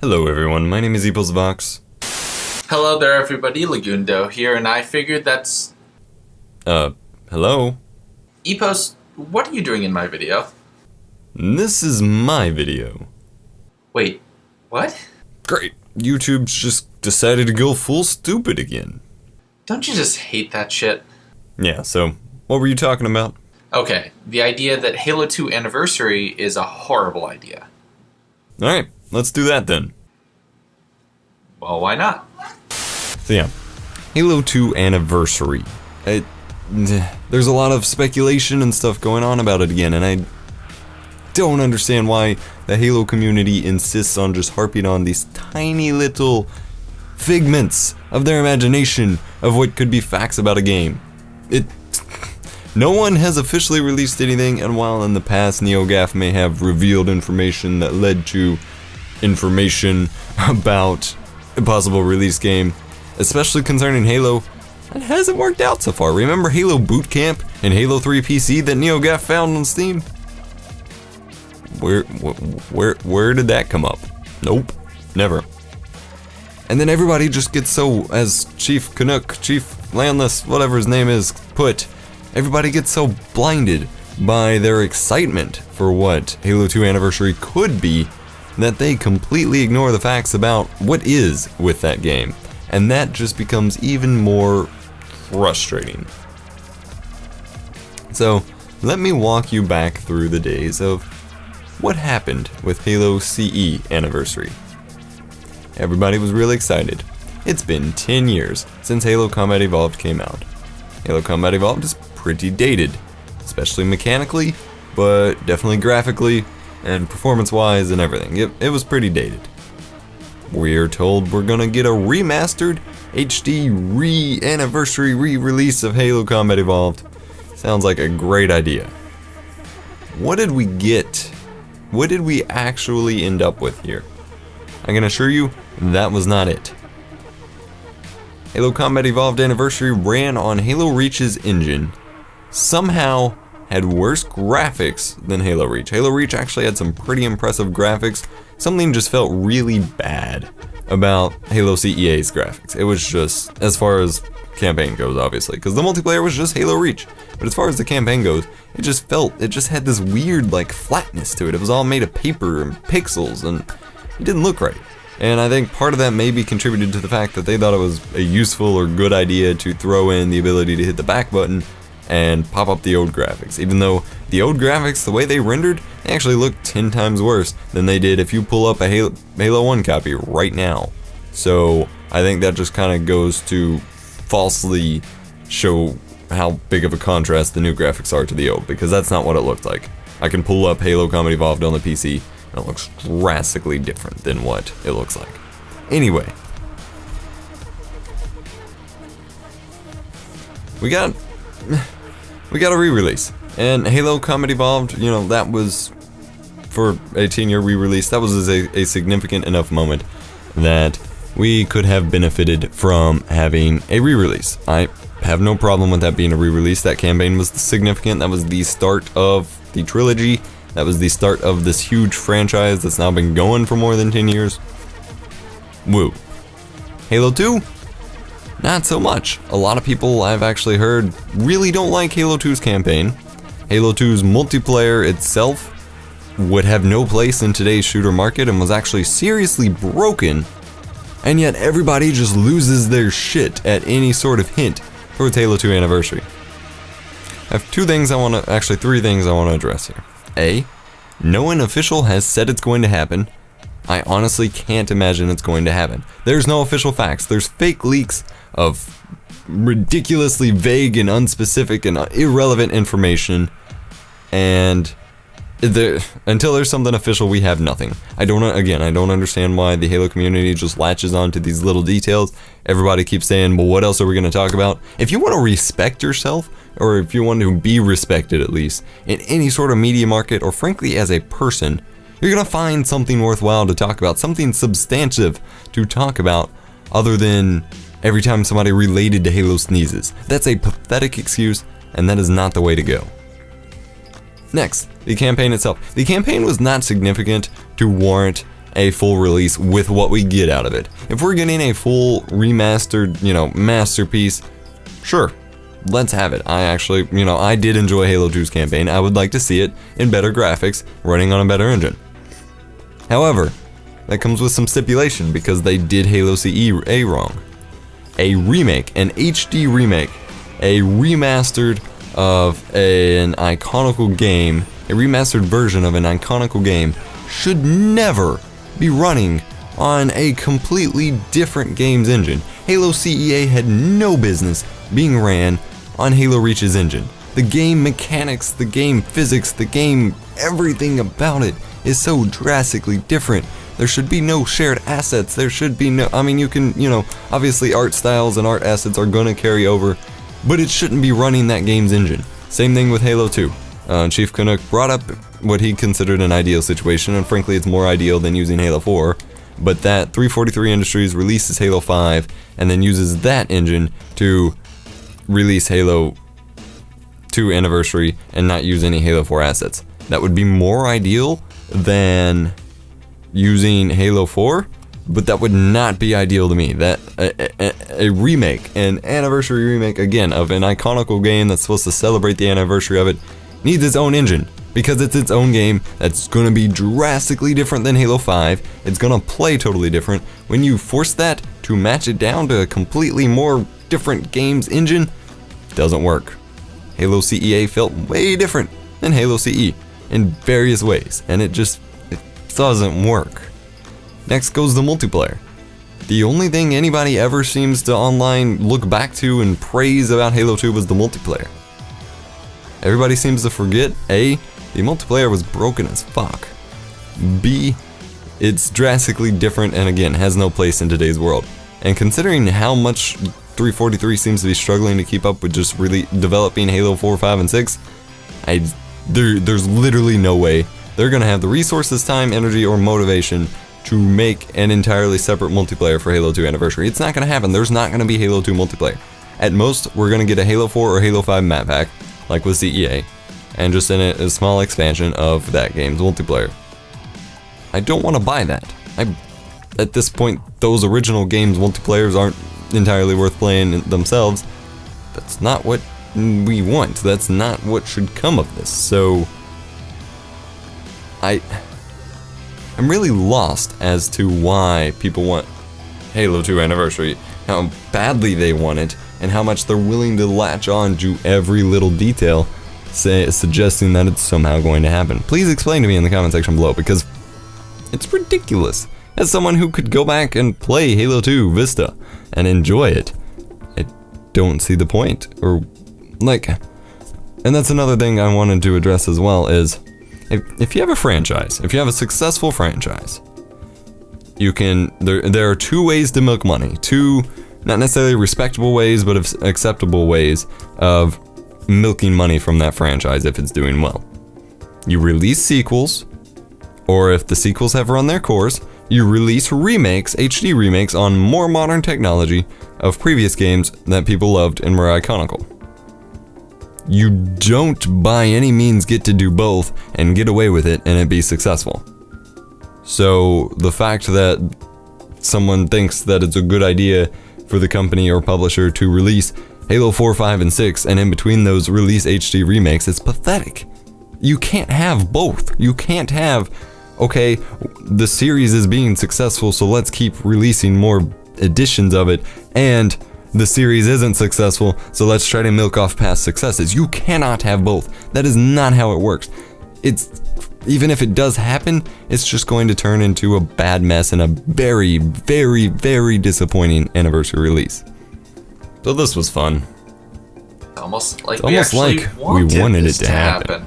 Hello everyone, my name is EposVox. Hello there everybody, Legundo here, and I figured that's... Hello? Epos, what are you doing in my video? This is my video. Wait, what? Great, YouTube's just decided to go full stupid again. Don't you just hate that shit? Yeah, so, what were you talking about? Okay, the idea that Halo 2 Annivesary is a horrible idea. Alright, let's do that then. Well, why not? So yeah, Halo 2 Annivesary. There's a lot of speculation and stuff going on about it again, and I don't understand why the Halo community insists on just harping on these tiny little figments of their imagination of what could be facts about a game. No one has officially released anything, and while in the past NeoGAF may have revealed information that led to information about a possible release game, especially concerning Halo, it hasn't worked out so far. Remember Halo Boot Camp and Halo 3 PC that NeoGAF found on Steam? Where did that come up? Nope, never. And then everybody just gets so, as Chief Canuck, Chief Landless, whatever his name is, put, everybody gets so blinded by their excitement for what Halo 2 Annivesary could be that they completely ignore the facts about what is with that game. And that just becomes even more frustrating. So, let me walk you back through the days of what happened with Halo CE Annivesary. Everybody was really excited. It's been 10 years since Halo Combat Evolved came out. Halo Combat Evolved is pretty dated, especially mechanically, but definitely graphically and performance-wise and everything. It was pretty dated. We're told we're gonna get a remastered HD Annivesary re-release of Halo Combat Evolved. Sounds like a great idea. What did we get? What did we actually end up with here? I can assure you, that was not it. Halo Combat Evolved Annivesary ran on Halo Reach's engine. Somehow had worse graphics than Halo Reach. Halo Reach actually had some pretty impressive graphics. Something just felt really bad about Halo CEA's graphics. It was just, as far as campaign goes, obviously, because the multiplayer was just Halo Reach. But as far as the campaign goes, it just had this weird, like, flatness to it. It was all made of paper and pixels, and it didn't look right. And I think part of that maybe contributed to the fact that they thought it was a useful or good idea to throw in the ability to hit the back button and pop up the old graphics. Even though the old graphics, the way they rendered, they actually look 10 times worse than they did if you pull up a Halo 1 copy right now. So I think that just kind of goes to falsely show how big of a contrast the new graphics are to the old, because that's not what it looked like. I can pull up Halo Combat Evolved on the PC, and it looks drastically different than what it looks like. Anyway, we got a re-release, and Halo Combat Evolved, you know, that was, for a 10-year re-release, that was a significant enough moment that we could have benefited from having a re-release. I have no problem with that being a re-release. That campaign was significant. That was the start of the trilogy. That was the start of this huge franchise that's now been going for more than 10 years. Woo. Halo 2? Not so much. A lot of people I've actually heard really don't like Halo 2's campaign. Halo 2's multiplayer itself would have no place in today's shooter market and was actually seriously broken, and yet everybody just loses their shit at any sort of hint towards Halo 2 Annivesary. I have three things I want to address here. A, no one official has said it's going to happen. I honestly can't imagine it's going to happen. There's no official facts. There's fake leaks of ridiculously vague and unspecific and irrelevant information, and until there's something official, we have nothing. I don't understand why the Halo community just latches on to these little details. Everybody keeps saying, well, what else are we going to talk about? If you want to respect yourself, or if you want to be respected at least, in any sort of media market, or frankly as a person, you're going to find something worthwhile to talk about, something substantive to talk about, other than every time somebody related to Halo sneezes. That's a pathetic excuse, and that is not the way to go. Next, the campaign itself. The campaign was not significant to warrant a full release with what we get out of it. If we're getting a full remastered, masterpiece, sure, let's have it. I actually, I did enjoy Halo 2's campaign. I would like to see it in better graphics, running on a better engine. However, that comes with some stipulation because they did Halo CEA wrong. A remake, an HD remake, a remastered of an iconical game, a remastered version of an iconical game should never be running on a completely different game's engine. Halo CEA had no business being ran on Halo Reach's engine. The game mechanics, the game physics, the game, everything about it is so drastically different. There should be no shared assets. There should be no, you can, obviously art styles and art assets are gonna carry over, but it shouldn't be running that game's engine. Same thing with Halo 2. Chief Canuck brought up what he considered an ideal situation, and frankly it's more ideal than using Halo 4, but that 343 Industries releases Halo 5 and then uses that engine to release Halo 2 Anniversary and not use any Halo 4 assets. That would be more ideal than using Halo 4, but that would not be ideal to me. That a remake, an anniversary remake again of an iconical game that's supposed to celebrate the anniversary of it, needs its own engine because it's its own game that's going to be drastically different than Halo 5. It's going to play totally different. When you force that to match it down to a completely more different game's engine, it doesn't work. Halo CEA felt way different than Halo CE in various ways, and it doesn't work. Next goes the multiplayer. The only thing anybody ever seems to online look back to and praise about Halo 2 was the multiplayer. Everybody seems to forget A, the multiplayer was broken as fuck. B, it's drastically different and again has no place in today's world. And considering how much 343 seems to be struggling to keep up with just really developing Halo 4, 5, and 6, there's literally no way they're gonna have the resources, time, energy, or motivation to make an entirely separate multiplayer for Halo 2 Anniversary. It's not gonna happen. There's not gonna be Halo 2 multiplayer. At most, we're gonna get a Halo 4 or Halo 5 map pack, like with CEA, and just in a small expansion of that game's multiplayer. I don't want to buy that. At this point, those original games' multiplayers aren't entirely worth playing themselves. That's not what we want. That's not what should come of this. So I'm really lost as to why people want Halo 2 Anniversary, how badly they want it, and how much they're willing to latch on to every little detail, suggesting that it's somehow going to happen. Please explain to me in the comment section below, because it's ridiculous. As someone who could go back and play Halo 2 Vista and enjoy it, I don't see the point. And that's another thing I wanted to address as well is, if you have a franchise, if you have a successful franchise, you can, there are two ways to milk money. Two, not necessarily respectable ways, but acceptable ways of milking money from that franchise if it's doing well. You release sequels, or if the sequels have run their course, you release remakes, HD remakes on more modern technology of previous games that people loved and were iconical. You don't by any means get to do both and get away with it and it be successful. So the fact that someone thinks that it's a good idea for the company or publisher to release Halo 4, 5, and 6 and in between those release HD remakes is pathetic. You can't have both. You can't have, okay, the series is being successful, so let's keep releasing more editions of it, and the series isn't successful, so let's try to milk off past successes. You cannot have both. That is not how it works. Even if it does happen, it's just going to turn into a bad mess and a very, very, very disappointing anniversary release. So this was fun. Almost like we wanted it to happen.